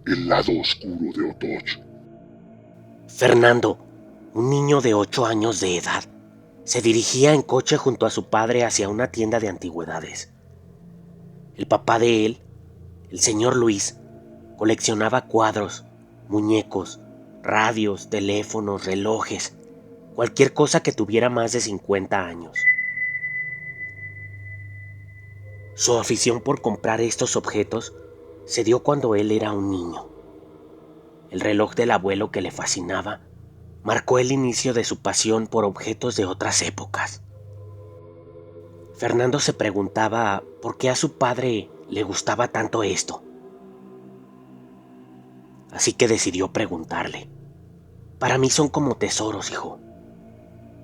El lado oscuro de Otoch. Fernando, un niño de 8 años de edad, se dirigía en coche junto a su padre hacia una tienda de antigüedades. El papá de él, el señor Luis, coleccionaba cuadros, muñecos, radios, teléfonos, relojes, cualquier cosa que tuviera más de 50 años. Su afición por comprar estos objetos se dio cuando él era un niño. El reloj del abuelo que le fascinaba marcó el inicio de su pasión por objetos de otras épocas. Fernando se preguntaba por qué a su padre le gustaba tanto esto. Así que decidió preguntarle. Para mí son como tesoros, hijo.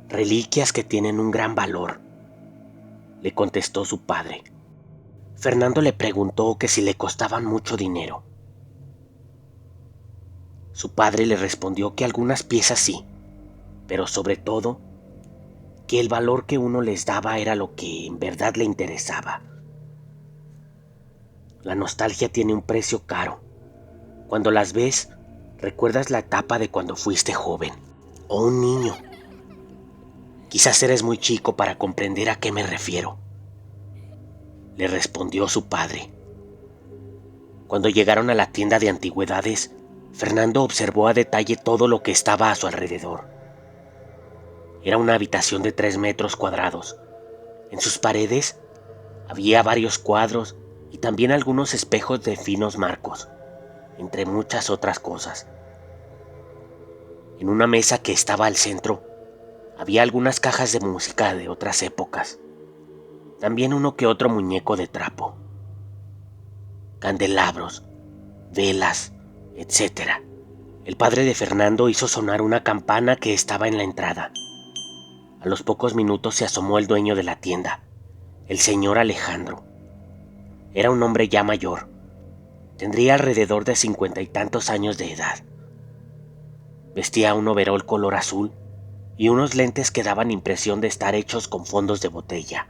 Reliquias que tienen un gran valor, le contestó su padre. Fernando le preguntó que si le costaban mucho dinero. Su padre le respondió que algunas piezas sí, pero sobre todo, que el valor que uno les daba era lo que en verdad le interesaba. La nostalgia tiene un precio caro. Cuando las ves, recuerdas la etapa de cuando fuiste joven o un niño. Quizás eres muy chico para comprender a qué me refiero, le respondió su padre. Cuando llegaron a la tienda de antigüedades, Fernando observó a detalle todo lo que estaba a su alrededor. Era una habitación de 3 metros cuadrados. En sus paredes había varios cuadros y también algunos espejos de finos marcos, entre muchas otras cosas. En una mesa que estaba al centro, había algunas cajas de música de otras épocas. También uno que otro muñeco de trapo. Candelabros, velas, etc. El padre de Fernando hizo sonar una campana que estaba en la entrada. A los pocos minutos se asomó el dueño de la tienda, el señor Alejandro. Era un hombre ya mayor. Tendría alrededor de 50 y tantos años de edad. Vestía un overol color azul y unos lentes que daban impresión de estar hechos con fondos de botella.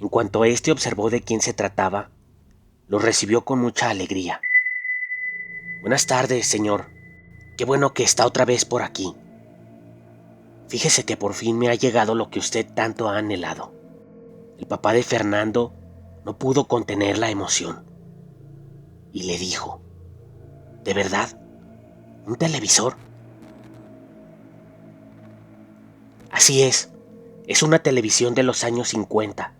En cuanto éste observó de quién se trataba, lo recibió con mucha alegría. Buenas tardes, señor. Qué bueno que está otra vez por aquí. Fíjese que por fin me ha llegado lo que usted tanto ha anhelado. El papá de Fernando no pudo contener la emoción y le dijo, ¿de verdad? ¿Un televisor? Así es una televisión de los años 50,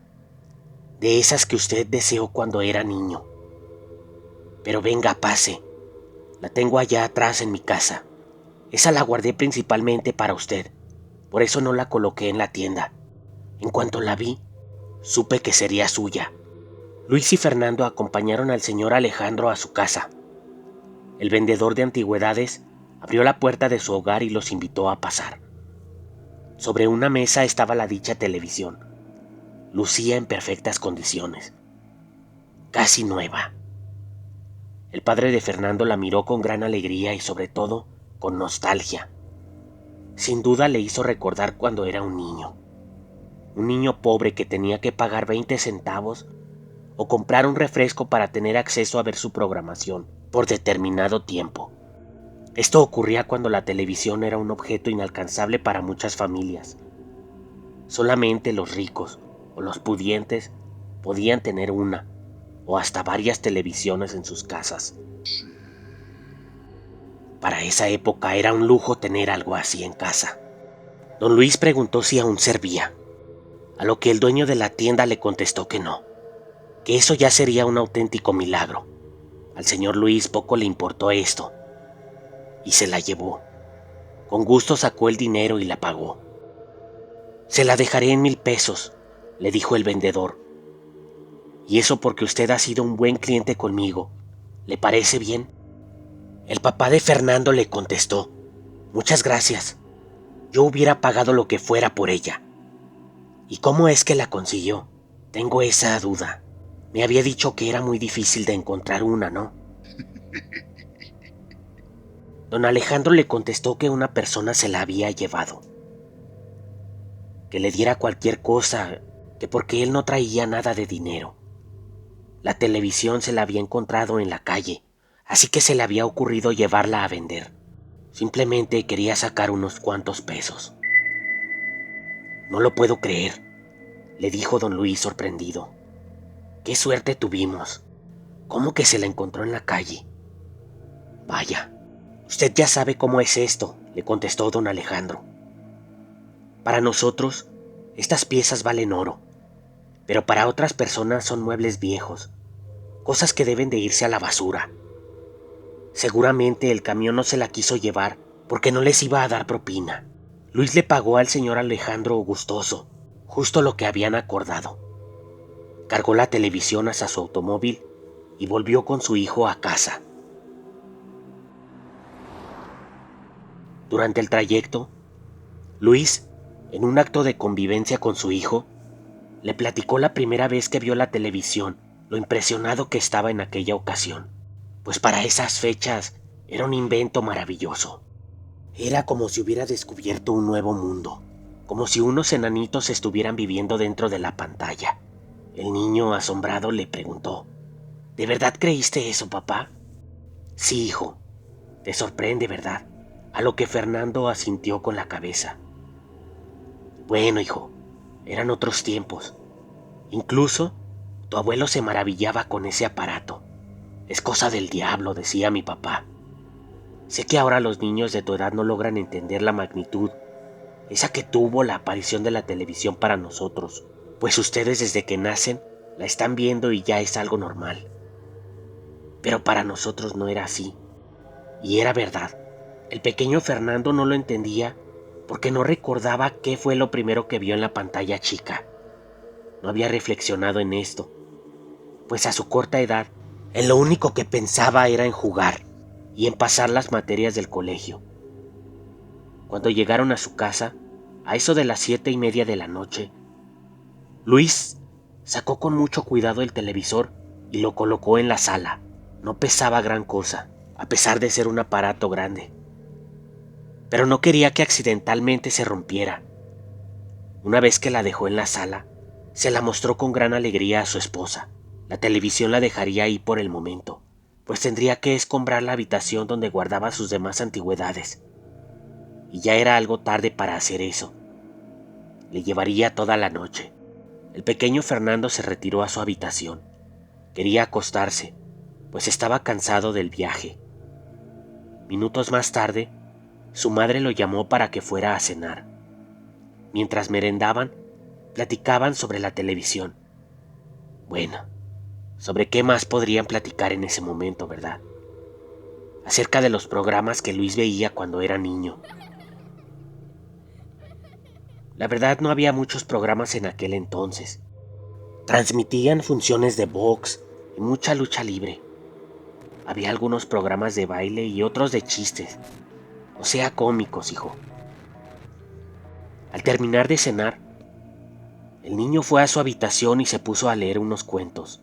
de esas que usted deseó cuando era niño. Pero venga, pase, la tengo allá atrás en mi casa. Esa la guardé principalmente para usted, por eso no la coloqué en la tienda. En cuanto la vi, supe que sería suya. Luis y Fernando acompañaron al señor Alejandro a su casa. El vendedor de antigüedades abrió la puerta de su hogar y los invitó a pasar. Sobre una mesa estaba la dicha televisión. Lucía en perfectas condiciones, casi nueva. El padre de Fernando la miró con gran alegría y sobre todo con nostalgia. Sin duda le hizo recordar cuando era un niño pobre que tenía que pagar 20 centavos o comprar un refresco para tener acceso a ver su programación por determinado tiempo. Esto ocurría cuando la televisión era un objeto inalcanzable para muchas familias. Solamente los ricos o los pudientes podían tener una o hasta varias televisiones en sus casas. Para esa época era un lujo tener algo así en casa. Don Luis preguntó si aún servía, a lo que el dueño de la tienda le contestó que no, que eso ya sería un auténtico milagro. Al señor Luis poco le importó esto y se la llevó. Con gusto sacó el dinero y la pagó. Se la dejaré en 1,000 pesos, le dijo el vendedor. Y eso porque usted ha sido un buen cliente conmigo. ¿Le parece bien? El papá de Fernando le contestó, muchas gracias. Yo hubiera pagado lo que fuera por ella. ¿Y cómo es que la consiguió? Tengo esa duda. Me había dicho que era muy difícil de encontrar una, ¿no? Don Alejandro le contestó que una persona se la había llevado. Que le diera cualquier cosa, que porque él no traía nada de dinero. La televisión se la había encontrado en la calle, así que se le había ocurrido llevarla a vender. Simplemente quería sacar unos cuantos pesos. No lo puedo creer, le dijo don Luis sorprendido. ¡Qué suerte tuvimos! ¿Cómo que se la encontró en la calle? Vaya, usted ya sabe cómo es esto, le contestó don Alejandro. Para nosotros, estas piezas valen oro, pero para otras personas son muebles viejos, cosas que deben de irse a la basura. Seguramente el camión no se la quiso llevar porque no les iba a dar propina. Luis le pagó al señor Alejandro gustoso, justo lo que habían acordado. Cargó la televisión hasta su automóvil y volvió con su hijo a casa. Durante el trayecto, Luis, en un acto de convivencia con su hijo, le platicó la primera vez que vio la televisión, lo impresionado que estaba en aquella ocasión, pues para esas fechas era un invento maravilloso. Era como si hubiera descubierto un nuevo mundo, como si unos enanitos estuvieran viviendo dentro de la pantalla. El niño, asombrado, le preguntó: ¿De verdad creíste eso, papá? Sí, hijo. Te sorprende, ¿verdad? A lo que Fernando asintió con la cabeza. Bueno, hijo, eran otros tiempos. Incluso tu abuelo se maravillaba con ese aparato. Es cosa del diablo, decía mi papá. Sé que ahora los niños de tu edad no logran entender la magnitud, esa que tuvo la aparición de la televisión para nosotros, pues ustedes desde que nacen la están viendo y ya es algo normal. Pero para nosotros no era así. Y era verdad. El pequeño Fernando no lo entendía porque no recordaba qué fue lo primero que vio en la pantalla chica. No había reflexionado en esto, pues a su corta edad, en lo único que pensaba era en jugar y en pasar las materias del colegio. Cuando llegaron a su casa, a eso de las 7:30 de la noche, Luis sacó con mucho cuidado el televisor y lo colocó en la sala. No pesaba gran cosa, a pesar de ser un aparato grande. Pero no quería que accidentalmente se rompiera. Una vez que la dejó en la sala, se la mostró con gran alegría a su esposa. La televisión la dejaría ahí por el momento, pues tendría que escombrar la habitación donde guardaba sus demás antigüedades. Y ya era algo tarde para hacer eso. Le llevaría toda la noche. El pequeño Fernando se retiró a su habitación. Quería acostarse, pues estaba cansado del viaje. Minutos más tarde, su madre lo llamó para que fuera a cenar. Mientras merendaban, platicaban sobre la televisión. Bueno, ¿sobre qué más podrían platicar en ese momento, verdad? Acerca de los programas que Luis veía cuando era niño. La verdad, no había muchos programas en aquel entonces. Transmitían funciones de box y mucha lucha libre. Había algunos programas de baile y otros de chistes, o sea, cómicos, hijo. Al terminar de cenar, el niño fue a su habitación y se puso a leer unos cuentos.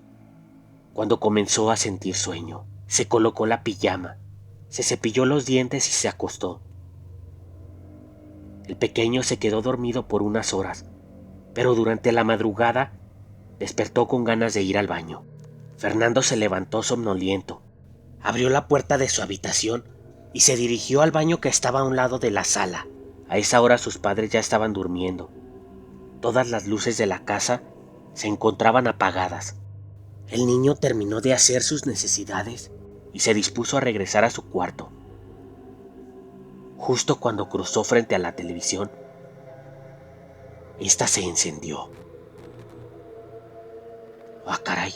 Cuando comenzó a sentir sueño, se colocó la pijama, se cepilló los dientes y se acostó. El pequeño se quedó dormido por unas horas, pero durante la madrugada despertó con ganas de ir al baño. Fernando se levantó somnoliento, abrió la puerta de su habitación y se dirigió al baño que estaba a un lado de la sala. A esa hora sus padres ya estaban durmiendo. Todas las luces de la casa se encontraban apagadas. El niño terminó de hacer sus necesidades y se dispuso a regresar a su cuarto. Justo cuando cruzó frente a la televisión, esta se encendió. ¡Ah, caray!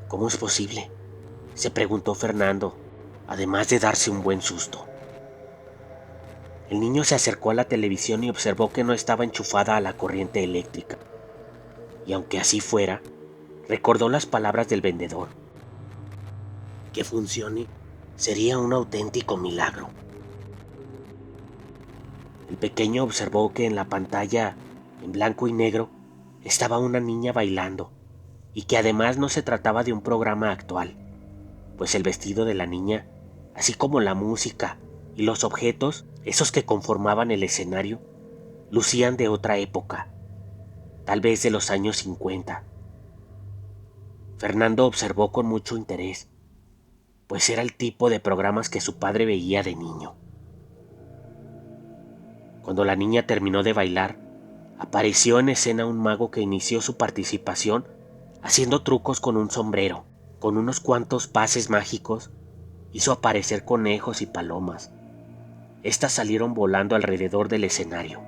¿Cómo es posible?, se preguntó Fernando, además de darse un buen susto. El niño se acercó a la televisión y observó que no estaba enchufada a la corriente eléctrica. Y aunque así fuera, recordó las palabras del vendedor. Que funcione sería un auténtico milagro. El pequeño observó que en la pantalla, en blanco y negro, estaba una niña bailando, y que además no se trataba de un programa actual, pues el vestido de la niña, así como la música y los objetos, esos que conformaban el escenario, lucían de otra época, tal vez de los años 50. Fernando observó con mucho interés, pues era el tipo de programas que su padre veía de niño. Cuando la niña terminó de bailar, apareció en escena un mago que inició su participación haciendo trucos con un sombrero. Con unos cuantos pases mágicos, hizo aparecer conejos y palomas. Estas salieron volando alrededor del escenario.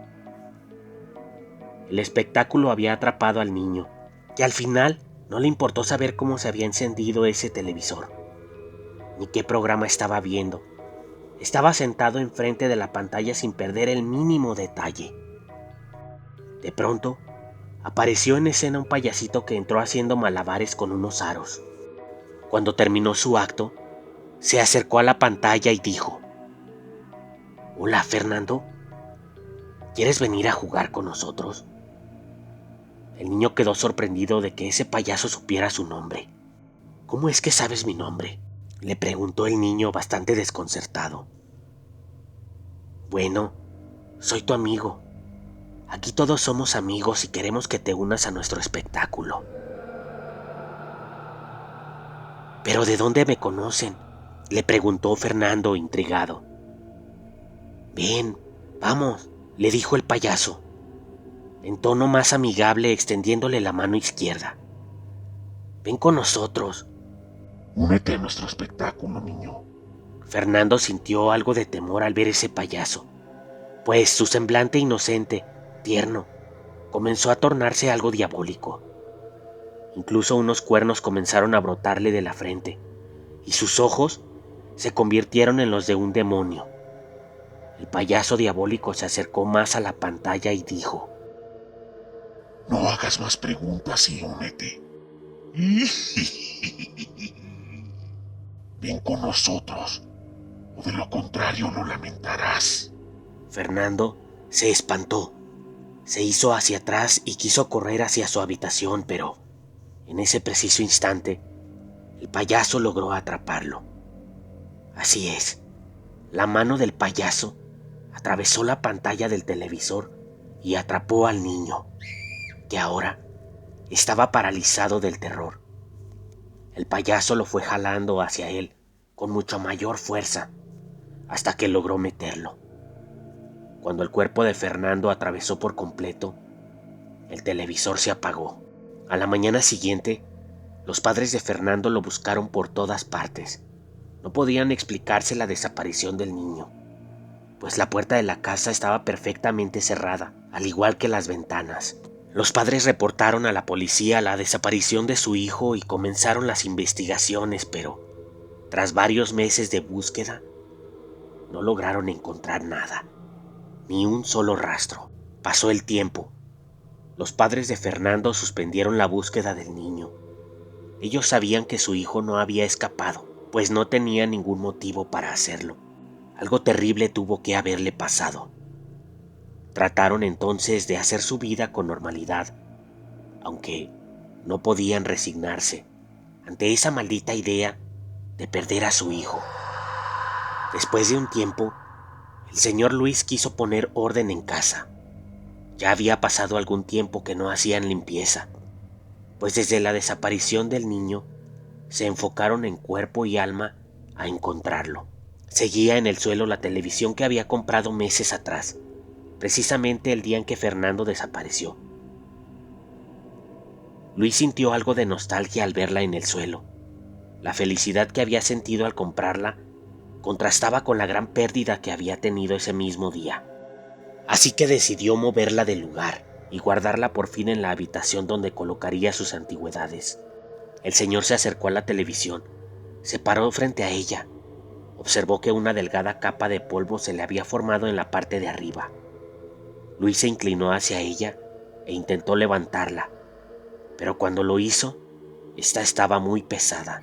El espectáculo había atrapado al niño, que al final no le importó saber cómo se había encendido ese televisor, ni qué programa estaba viendo. Estaba sentado enfrente de la pantalla sin perder el mínimo detalle. De pronto, apareció en escena un payasito que entró haciendo malabares con unos aros. Cuando terminó su acto, se acercó a la pantalla y dijo: «Hola, Fernando, ¿quieres venir a jugar con nosotros?». El niño quedó sorprendido de que ese payaso supiera su nombre. «¿Cómo es que sabes mi nombre?», le preguntó el niño bastante desconcertado. «Bueno, soy tu amigo. Aquí todos somos amigos y queremos que te unas a nuestro espectáculo». «¿Pero de dónde me conocen?», le preguntó Fernando, intrigado. «Ven, vamos», le dijo el payaso, en tono más amigable, extendiéndole la mano izquierda. «Ven con nosotros». Únete a nuestro espectáculo, niño. Fernando sintió algo de temor al ver ese payaso, pues su semblante inocente, tierno, comenzó a tornarse algo diabólico. Incluso unos cuernos comenzaron a brotarle de la frente, y sus ojos se convirtieron en los de un demonio. El payaso diabólico se acercó más a la pantalla y dijo: No hagas más preguntas y únete. Ven con nosotros, o de lo contrario lo lamentarás. Fernando se espantó, se hizo hacia atrás y quiso correr hacia su habitación, pero en ese preciso instante, el payaso logró atraparlo. Así es, la mano del payaso atravesó la pantalla del televisor y atrapó al niño, que ahora estaba paralizado del terror. El payaso lo fue jalando hacia él con mucha mayor fuerza, hasta que logró meterlo. Cuando el cuerpo de Fernando atravesó por completo, el televisor se apagó. A la mañana siguiente, los padres de Fernando lo buscaron por todas partes. No podían explicarse la desaparición del niño, pues la puerta de la casa estaba perfectamente cerrada, al igual que las ventanas. Los padres reportaron a la policía la desaparición de su hijo y comenzaron las investigaciones, pero tras varios meses de búsqueda, no lograron encontrar nada, ni un solo rastro. Pasó el tiempo. Los padres de Fernando suspendieron la búsqueda del niño. Ellos sabían que su hijo no había escapado, pues no tenía ningún motivo para hacerlo. Algo terrible tuvo que haberle pasado. Trataron entonces de hacer su vida con normalidad, aunque no podían resignarse ante esa maldita idea de perder a su hijo. Después de un tiempo, el señor Luis quiso poner orden en casa. Ya había pasado algún tiempo que no hacían limpieza, pues desde la desaparición del niño se enfocaron en cuerpo y alma a encontrarlo. Seguía en el suelo la televisión que había comprado meses atrás, precisamente el día en que Fernando desapareció. Luis sintió algo de nostalgia al verla en el suelo. La felicidad que había sentido al comprarla contrastaba con la gran pérdida que había tenido ese mismo día. Así que decidió moverla del lugar y guardarla por fin en la habitación donde colocaría sus antigüedades. El señor se acercó a la televisión, se paró frente a ella, observó que una delgada capa de polvo se le había formado en la parte de arriba. Luis se inclinó hacia ella e intentó levantarla, pero cuando lo hizo, esta estaba muy pesada.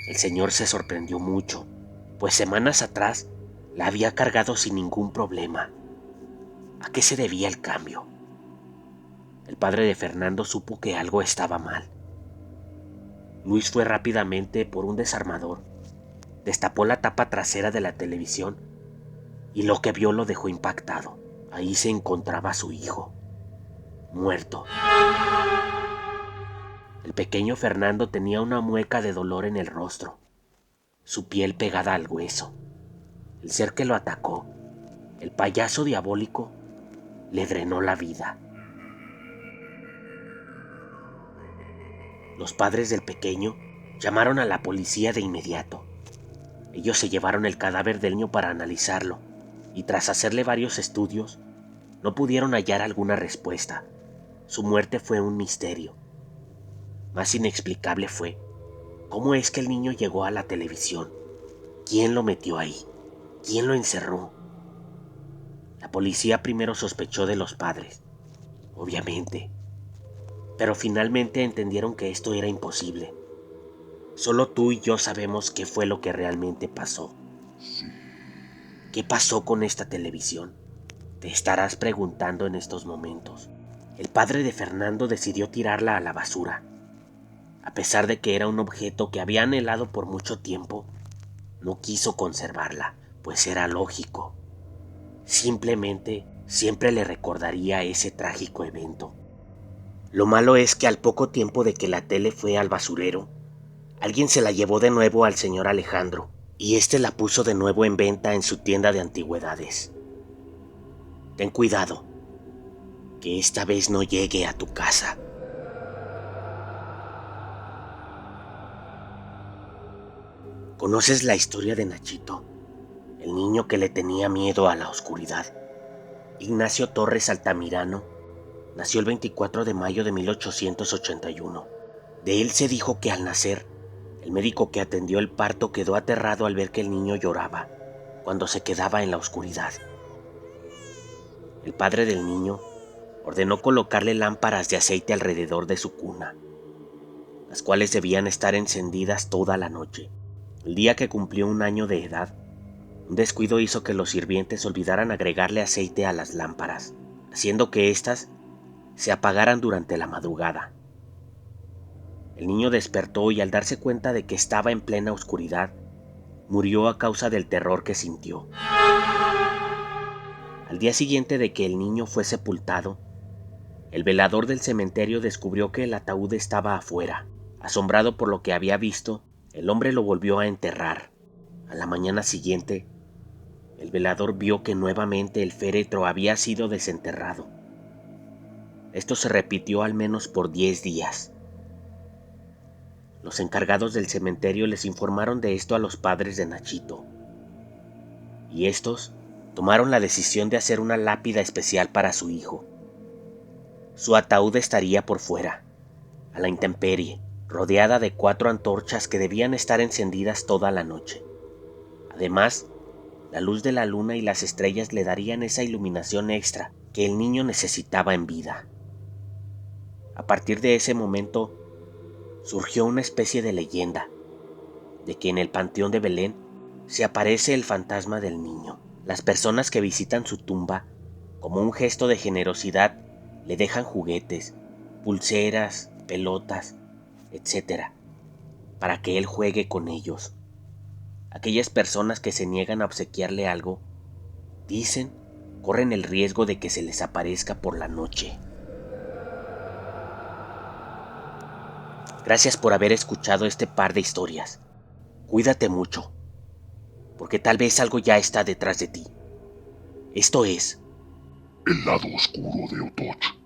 El señor se sorprendió mucho, pues semanas atrás la había cargado sin ningún problema. ¿A qué se debía el cambio? El padre de Fernando supo que algo estaba mal. Luis fue rápidamente por un desarmador, destapó la tapa trasera de la televisión y lo que vio lo dejó impactado. Ahí se encontraba su hijo, muerto. El pequeño Fernando tenía una mueca de dolor en el rostro, su piel pegada al hueso. El ser que lo atacó, el payaso diabólico, le drenó la vida. Los padres del pequeño llamaron a la policía de inmediato. Ellos se llevaron el cadáver del niño para analizarlo y tras hacerle varios estudios, no pudieron hallar alguna respuesta. Su muerte fue un misterio. Más inexplicable fue cómo es que el niño llegó a la televisión. ¿Quién lo metió ahí? ¿Quién lo encerró? La policía primero sospechó de los padres, obviamente, pero finalmente entendieron que esto era imposible. Solo tú y yo sabemos qué fue lo que realmente pasó. ¿Qué pasó con esta televisión? Te estarás preguntando en estos momentos. El padre de Fernando decidió tirarla a la basura. A pesar de que era un objeto que había anhelado por mucho tiempo, no quiso conservarla, pues era lógico. Simplemente siempre le recordaría ese trágico evento. Lo malo es que al poco tiempo de que la tele fue al basurero, alguien se la llevó de nuevo al señor Alejandro y este la puso de nuevo en venta en su tienda de antigüedades. Ten cuidado, que esta vez no llegue a tu casa. ¿Conoces la historia de Nachito, el niño que le tenía miedo a la oscuridad? Ignacio Torres Altamirano nació el 24 de mayo de 1881. De él se dijo que al nacer, el médico que atendió el parto quedó aterrado al ver que el niño lloraba cuando se quedaba en la oscuridad. El padre del niño ordenó colocarle lámparas de aceite alrededor de su cuna, las cuales debían estar encendidas toda la noche. El día que cumplió 1 año de edad, un descuido hizo que los sirvientes olvidaran agregarle aceite a las lámparas, haciendo que éstas se apagaran durante la madrugada. El niño despertó y al darse cuenta de que estaba en plena oscuridad, murió a causa del terror que sintió. Al día siguiente de que el niño fue sepultado, el velador del cementerio descubrió que el ataúd estaba afuera. Asombrado por lo que había visto, el hombre lo volvió a enterrar. A la mañana siguiente, el velador vio que nuevamente el féretro había sido desenterrado. Esto se repitió al menos por 10 días. Los encargados del cementerio les informaron de esto a los padres de Nachito, y estos tomaron la decisión de hacer una lápida especial para su hijo. Su ataúd estaría por fuera, a la intemperie, rodeada de 4 antorchas que debían estar encendidas toda la noche. Además, la luz de la luna y las estrellas le darían esa iluminación extra que el niño necesitaba en vida. A partir de ese momento, surgió una especie de leyenda de que en el Panteón de Belén se aparece el fantasma del niño. Las personas que visitan su tumba, como un gesto de generosidad, le dejan juguetes, pulseras, pelotas, etc., para que él juegue con ellos. Aquellas personas que se niegan a obsequiarle algo, dicen, corren el riesgo de que se les aparezca por la noche. Gracias por haber escuchado este par de historias. Cuídate mucho, porque tal vez algo ya está detrás de ti. Esto es El lado oscuro de Otoch.